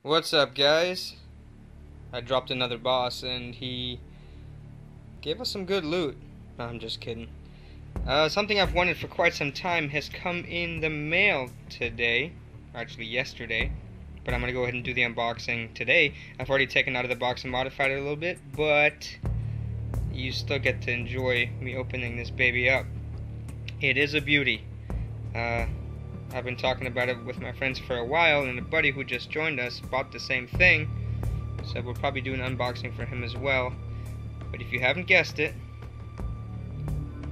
What's up, guys? I dropped another boss and he gave us some good loot. No, I'm just kidding. Something I've wanted for quite some time has come in the mail today. Actually, yesterday. But I'm going to go ahead and do the unboxing today. I've already taken it out of the box and modified it a little bit, but you still get to enjoy me opening this baby up. It is a beauty. I've been talking about it with my friends for a while, and a buddy who just joined us bought the same thing, so we'll probably do an unboxing for him as well. But if you haven't guessed it,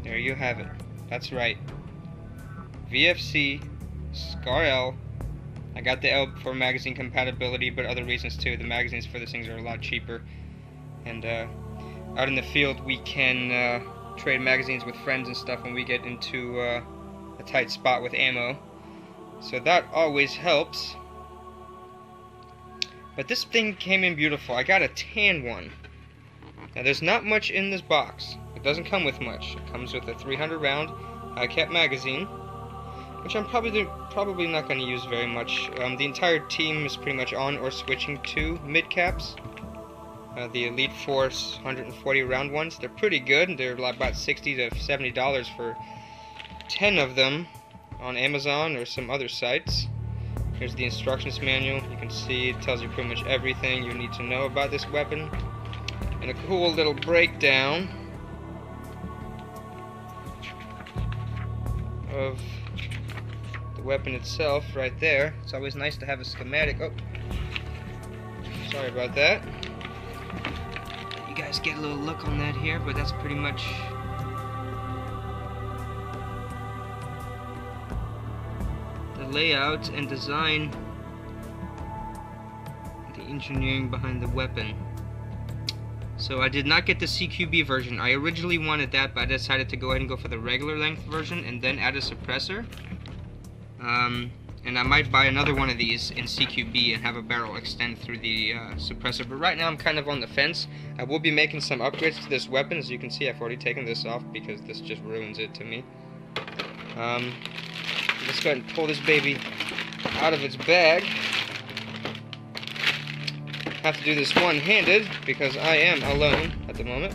there you have it. That's right. VFC SCAR-L. I got the L for magazine compatibility, but other reasons too. The magazines for these things are a lot cheaper, and out in the field we can trade magazines with friends and stuff when we get into a tight spot with ammo. So that always helps. But this thing came in beautiful. I got a tan one. Now there's not much in this box. It doesn't come with much. It comes with a 300 round high-cap magazine, which I'm probably not going to use very much. The entire team is pretty much on or switching to mid-caps. The Elite Force 140 round ones. They're pretty good. They're about $60 to $70 for 10 of them on Amazon or some other sites. Here's the instructions manual. You can see it tells you pretty much everything you need to know about this weapon. And a cool little breakdown of the weapon itself right there. It's always nice to have a schematic. Oh, sorry about that. You guys get a little look on that here, but that's pretty much the layout and design, the engineering behind the weapon. So I did not get the CQB version. I originally wanted that, but I decided to go ahead and go for the regular length version and then add a suppressor. And I might buy another one of these in CQB and have a barrel extend through the suppressor. But right now I'm kind of on the fence. I will be making some upgrades to this weapon. As you can see, I've already taken this off because this just ruins it to me. Let's go ahead and pull this baby out of its bag. Have to do this one-handed because I am alone at the moment.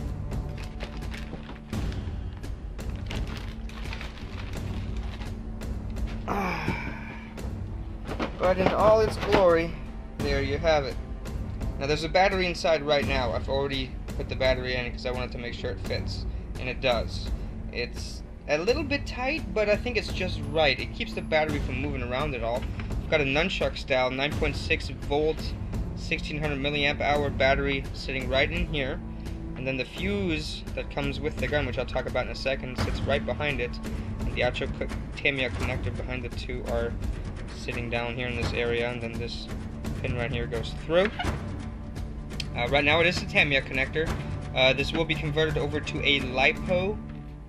But in all its glory, there you have it. Now there's a battery inside right now. I've already put the battery in because I wanted to make sure it fits, and it does. It's a little bit tight, but I think it's just right. It keeps the battery from moving around at all. I've got a nunchuck style 9.6 volt 1600 milliamp hour battery sitting right in here, and then the fuse that comes with the gun, which I'll talk about in a second, sits right behind it, and the actual Tamiya connector behind the two are sitting down here in this area, and then this pin right here goes through. Right now it is a Tamiya connector. This will be converted over to a LiPo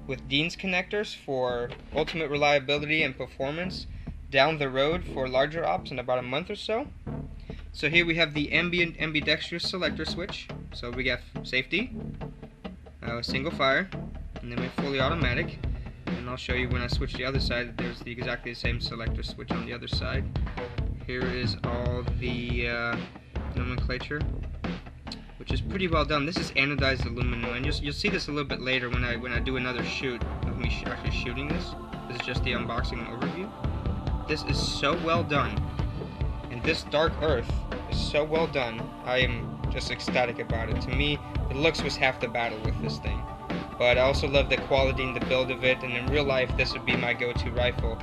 with Dean's connectors for ultimate reliability and performance down the road for larger ops in about a month or so. So here we have the ambidextrous selector switch. So we got safety, single fire, and then we have fully automatic. And I'll show you when I switch the other side, there's exactly the same selector switch on the other side. Here is all the nomenclature, which is pretty well done. This is anodized aluminum, and you'll see this a little bit later when I do another shoot of me actually shooting this. This is just the unboxing and overview. This is so well done, and this dark earth is so well done. I am just ecstatic about it. To me, the looks was half the battle with this thing. But I also love the quality and the build of it, and in real life this would be my go-to rifle,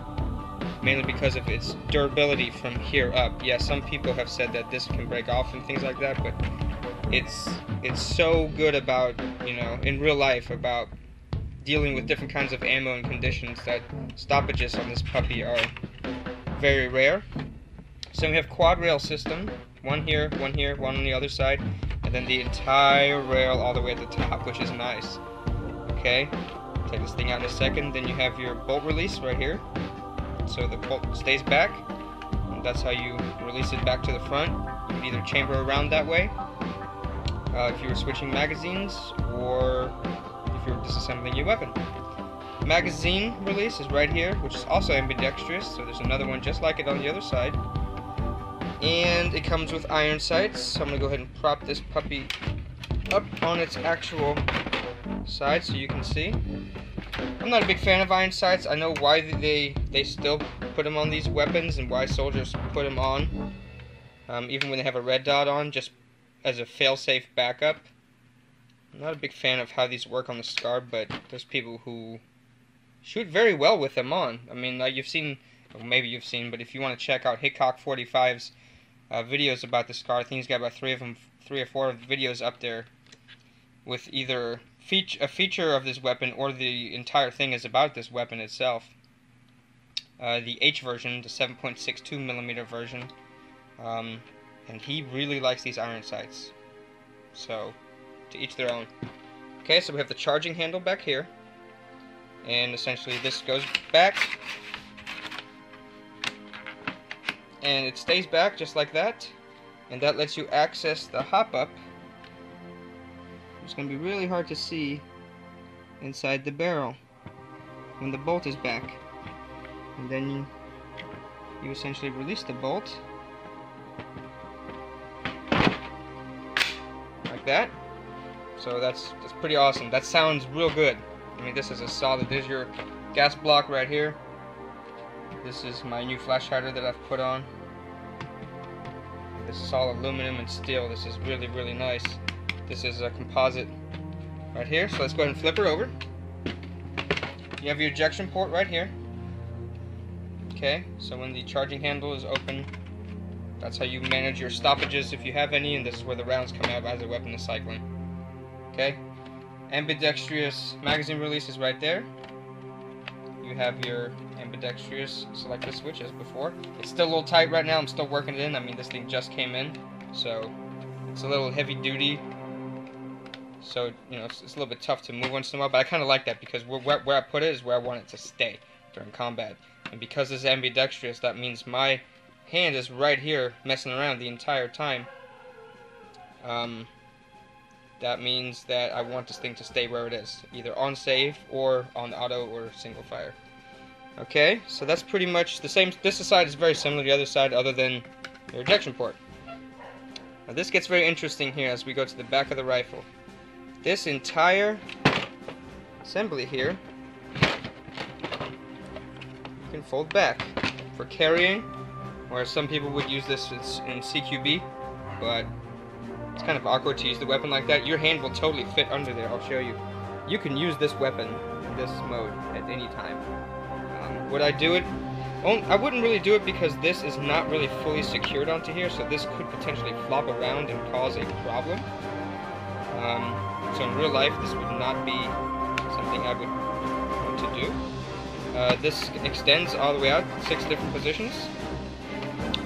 mainly because of its durability from here up. Yeah, some people have said that this can break off and things like that, but it's so good about, you know, in real life, about dealing with different kinds of ammo and conditions, that stoppages on this puppy are very rare. So we have quad rail system, one here, one on the other side, and then the entire rail all the way at the top, which is nice. Okay, take this thing out in a second. Then you have your bolt release right here, so the bolt stays back, and that's how you release it back to the front. You can either chamber around that way if you were switching magazines, or if you were disassembling your weapon. Magazine release is right here, which is also ambidextrous, so there's another one just like it on the other side. And it comes with iron sights, so I'm going to go ahead and prop this puppy up on its actual side so you can see. I'm not a big fan of iron sights. I know why they still put them on these weapons and why soldiers put them on, even when they have a red dot on, just as a fail-safe backup. I'm not a big fan of how these work on the SCAR, but there's people who shoot very well with them on. I mean, you've seen, or maybe you've seen, but if you want to check out Hickok 45's videos about the SCAR, I think he's got about 3 or 4 videos up there with either a feature of this weapon or the entire thing is about this weapon itself. The H version, the 7.62mm version, and he really likes these iron sights. So, to each their own. Okay, so we have the charging handle back here, and essentially this goes back, and it stays back just like that, and that lets you access the hop-up. It's going to be really hard to see inside the barrel when the bolt is back, and then you essentially release the bolt like that. So that's pretty awesome. That sounds real good. I mean, this is a solid. There's your gas block right here. This is my new flash hider that I've put on. This is all aluminum and steel. This is really, really nice. This is a composite right here. So let's go ahead and flip her over. You have your ejection port right here. Okay, so when the charging handle is open, that's how you manage your stoppages if you have any, and this is where the rounds come out as the weapon is cycling. Okay, ambidextrous magazine release is right there. You have your ambidextrous selector switch as before. It's still a little tight right now. I'm still working it in. I mean, this thing just came in, so it's a little heavy duty. So, you know, it's a little bit tough to move once in a while, but I kind of like that because where I put it is where I want it to stay during combat. And because it's ambidextrous, that means my hand is right here messing around the entire time. That means that I want this thing to stay where it is, either on save or on auto or single fire. Okay, so that's pretty much the same. This side is very similar to the other side other than your ejection port. Now this gets very interesting here as we go to the back of the rifle. This entire assembly here you can fold back for carrying, or some people would use this in CQB, but it's kind of awkward to use the weapon like that. Your hand will totally fit under there. I'll show you. You can use this weapon in this mode at any time. Would I do it? I wouldn't really do it because this is not really fully secured onto here, so this could potentially flop around and cause a problem. So in real life, this would not be something I would want to do. This extends all the way out, 6 different positions.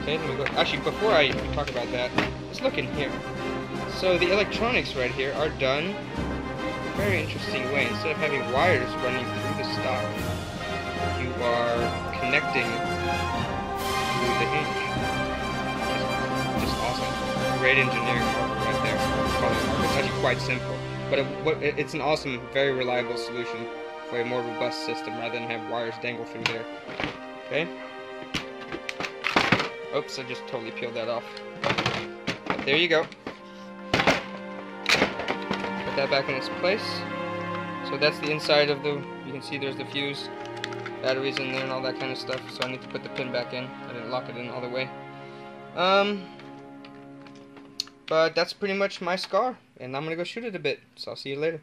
Okay, let me go. Actually, before I talk about that, let's look in here. So the electronics right here are done in a very interesting way. Instead of having wires running through the stock, you are connecting through the hinge. Just awesome. Great engineering marvel right there. It's actually quite simple, but it's an awesome, very reliable solution for a more robust system rather than have wires dangle through there. Okay. Oops, I just totally peeled that off. But there you go. Put that back in its place. So that's the inside of the, you can see there's the fuse, batteries in there and all that kind of stuff. So I need to put the pin back in. I didn't lock it in all the way. But that's pretty much my SCAR, and I'm gonna go shoot it a bit. So I'll see you later.